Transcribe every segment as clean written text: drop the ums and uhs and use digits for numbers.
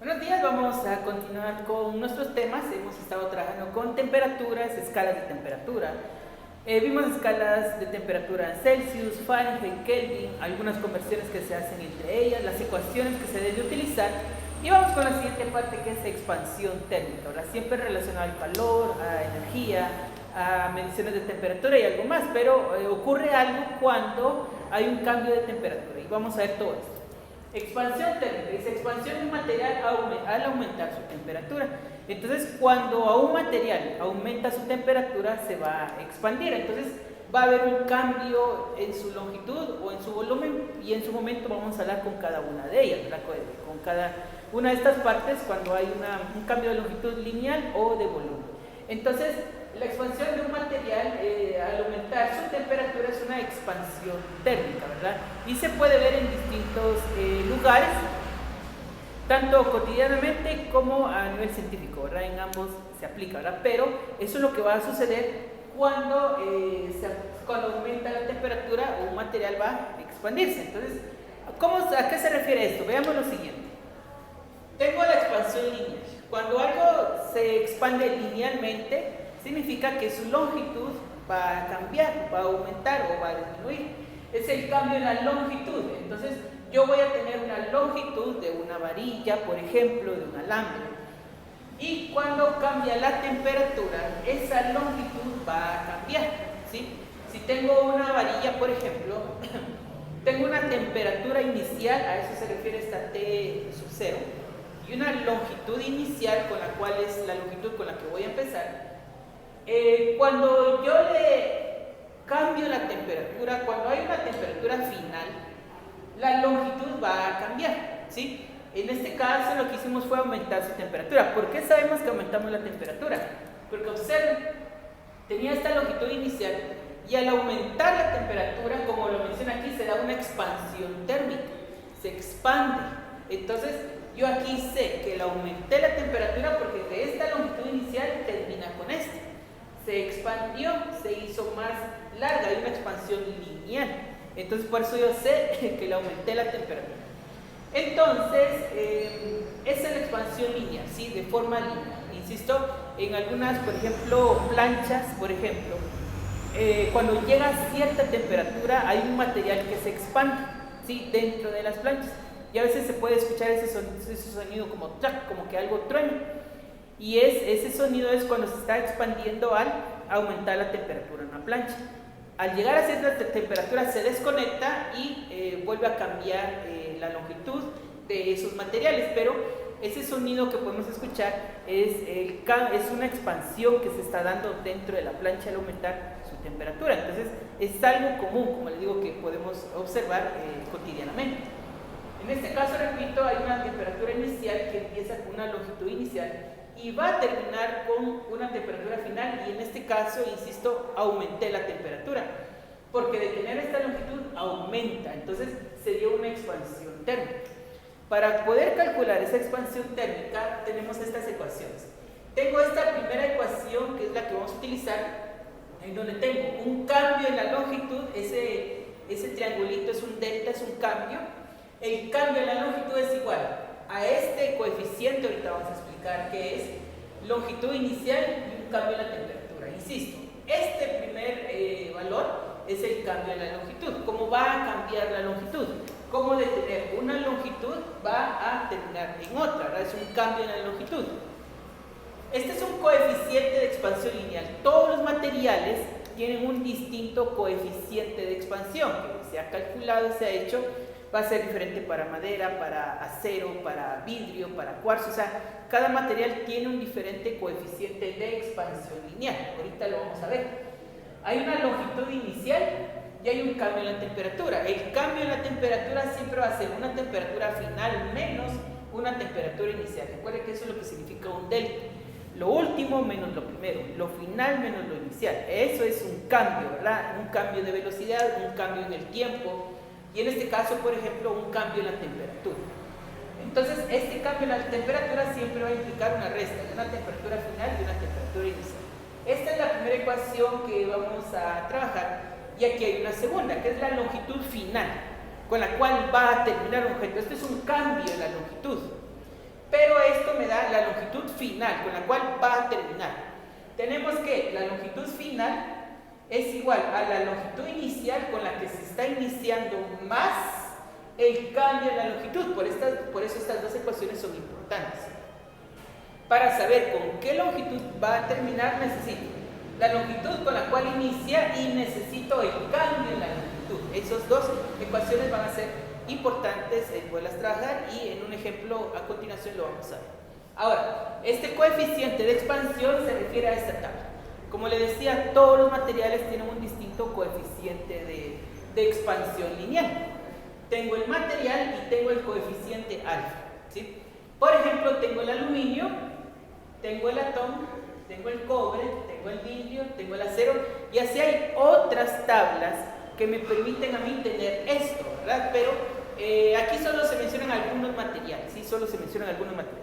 Buenos días, vamos a continuar con nuestros temas. Hemos estado trabajando con temperaturas, escalas de temperatura. Vimos escalas de temperatura en Celsius, Fahrenheit, Kelvin, algunas conversiones que se hacen entre ellas, las ecuaciones que se deben utilizar. Y vamos con la siguiente parte, que es expansión térmica, ¿verdad? Siempre relacionado al calor, a energía, a mediciones de temperatura y algo más, pero ocurre algo cuando hay un cambio de temperatura y vamos a ver todo esto. Expansión térmica es expansión de un material al aumentar su temperatura. Entonces, cuando a un material aumenta su temperatura, se va a expandir. Entonces, va a haber un cambio en su longitud o en su volumen, y en su momento vamos a hablar con cada una de ellas, ¿verdad? Con cada una de estas partes cuando hay un cambio de longitud lineal o de volumen. Entonces, la expansión de un material al aumentar su temperatura es una expansión térmica, ¿verdad? Y se puede ver en distintos lugares, tanto cotidianamente como a nivel científico, ¿verdad? En ambos se aplica, ¿verdad? Pero eso es lo que va a suceder cuando aumenta la temperatura, un material va a expandirse. Entonces, ¿a qué se refiere esto? Veamos lo siguiente. Tengo la expansión lineal. Cuando algo se expande linealmente, significa que su longitud va a cambiar, va a aumentar o va a disminuir. Es el cambio en la longitud. Entonces, yo voy a tener una longitud de una varilla, por ejemplo, de un alambre. Y cuando cambia la temperatura, esa longitud va a cambiar, ¿sí? Si tengo una varilla, por ejemplo, tengo una temperatura inicial, a eso se refiere esta T sub 0, y una longitud inicial, con la cual es la longitud con la que voy a empezar. Cuando yo le cambio la temperatura, cuando hay una temperatura final, la longitud va a cambiar, ¿sí? En este caso lo que hicimos fue aumentar su temperatura. ¿Por qué sabemos que aumentamos la temperatura? Porque observen, tenía esta longitud inicial y al aumentar la temperatura, como lo menciona aquí, se da una expansión térmica, se expande. Entonces yo aquí sé que le aumenté la temperatura porque de esta longitud inicial termina con esta. Se expandió, se hizo más larga, hay una expansión lineal. Entonces por eso yo sé que le aumenté la temperatura. Entonces, esa es la expansión lineal, ¿sí? De forma lineal. Insisto, en algunas, por ejemplo, planchas, por ejemplo, cuando llega a cierta temperatura hay un material que se expande, ¿sí? Dentro de las planchas. Y a veces se puede escuchar ese sonido como track, como que algo truena. Y ese sonido es cuando se está expandiendo al aumentar la temperatura en una plancha. Al llegar a cierta temperatura se desconecta y vuelve a cambiar la longitud de esos materiales, pero ese sonido que podemos escuchar es una expansión que se está dando dentro de la plancha al aumentar su temperatura. Entonces es algo común, como les digo, que podemos observar cotidianamente. En este caso, repito, hay una temperatura inicial que empieza con una longitud inicial y va a terminar con una temperatura final, y en este caso, insisto, aumenté la temperatura porque de tener esta longitud aumenta, entonces se dio una expansión térmica. Para poder calcular esa expansión térmica tenemos estas ecuaciones. Tengo esta primera ecuación, que es la que vamos a utilizar, en donde tengo un cambio en la longitud, ese triangulito es un delta, es un cambio. El cambio en la longitud es igual a este coeficiente, ahorita vamos a explicar qué es, longitud inicial y un cambio en la temperatura. Insisto, este primer valor es el cambio en la longitud. ¿Cómo va a cambiar la longitud? Como de tener una longitud va a terminar en otra, ¿verdad? Es un cambio en la longitud. Este es un coeficiente de expansión lineal. Todos los materiales tienen un distinto coeficiente de expansión que se ha calculado, se ha hecho. Va a ser diferente para madera, para acero, para vidrio, para cuarzo. O sea, cada material tiene un diferente coeficiente de expansión lineal. Ahorita lo vamos a ver. Hay una longitud inicial y hay un cambio en la temperatura. El cambio en la temperatura siempre va a ser una temperatura final menos una temperatura inicial. Recuerden que eso es lo que significa un delta. Lo último menos lo primero, lo final menos lo inicial. Eso es un cambio, ¿verdad? Un cambio de velocidad, un cambio en el tiempo. Y en este caso, por ejemplo, un cambio en la temperatura. Entonces, este cambio en la temperatura siempre va a implicar una resta de una temperatura final y una temperatura inicial. Esta es la primera ecuación que vamos a trabajar, y aquí hay una segunda, que es la longitud final, con la cual va a terminar un objeto. Este es un cambio en la longitud, pero final, con la cual va a terminar. Tenemos que la longitud final es igual a la longitud inicial con la que se está iniciando más el cambio en la longitud. Por eso estas dos ecuaciones son importantes. Para saber con qué longitud va a terminar, necesito la longitud con la cual inicia y necesito el cambio en la longitud. Esas dos ecuaciones van a ser importantes en poderlas trabajar y en un ejemplo a continuación lo vamos a ver. Ahora, este coeficiente de expansión se refiere a esta tabla. Como le decía, todos los materiales tienen un distinto coeficiente de expansión lineal. Tengo el material y tengo el coeficiente alfa, ¿sí? Por ejemplo, tengo el aluminio, tengo el latón, tengo el cobre, tengo el vidrio, tengo el acero, y así hay otras tablas que me permiten a mí tener esto, ¿verdad? Pero aquí solo se mencionan algunos materiales, ¿sí? Solo se mencionan algunos materiales.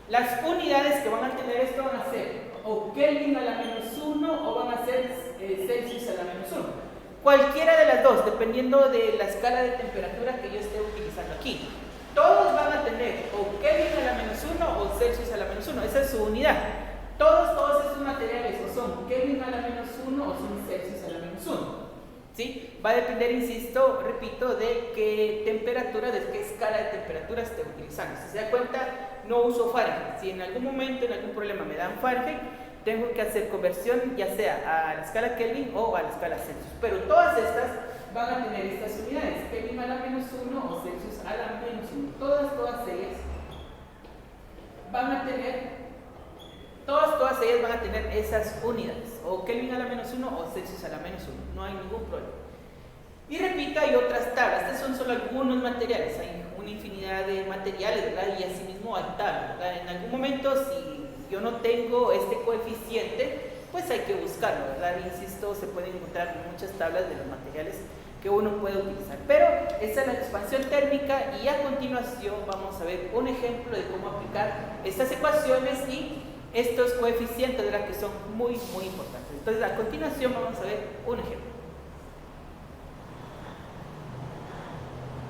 Las unidades que van a tener esto van a ser o Kelvin a la -1 o van a ser Celsius a la -1. Cualquiera de las dos, dependiendo de la escala de temperatura que yo esté utilizando aquí. Todos van a tener o Kelvin a la -1 o Celsius a la -1, esa es su unidad. Todos estos materiales o son Kelvin a la -1 o son Celsius a la -1. ¿Sí? Va a depender, insisto, repito, de qué temperatura, de qué escala de temperatura esté utilizando. Si se da cuenta, no uso Fahrenheit. Si en algún momento, en algún problema me dan Fahrenheit, tengo que hacer conversión ya sea a la escala Kelvin o a la escala Celsius. Pero todas estas van a tener estas unidades, Kelvin a la -1 o Celsius a la -1. Todas ellas van a tener esas unidades, o Kelvin a la -1 o Celsius a la -1, no hay ningún problema. Y repito, hay otras tablas, estos son solo algunos materiales, hay una infinidad de materiales, ¿verdad? Y asimismo hay tablas, ¿verdad? En algún momento, si yo no tengo este coeficiente, pues hay que buscarlo, ¿verdad? Insisto, se pueden encontrar muchas tablas de los materiales que uno puede utilizar. Pero esa es la expansión térmica y a continuación vamos a ver un ejemplo de cómo aplicar estas ecuaciones y estos coeficientes, ¿verdad? Que son muy importantes. Entonces, a continuación vamos a ver un ejemplo.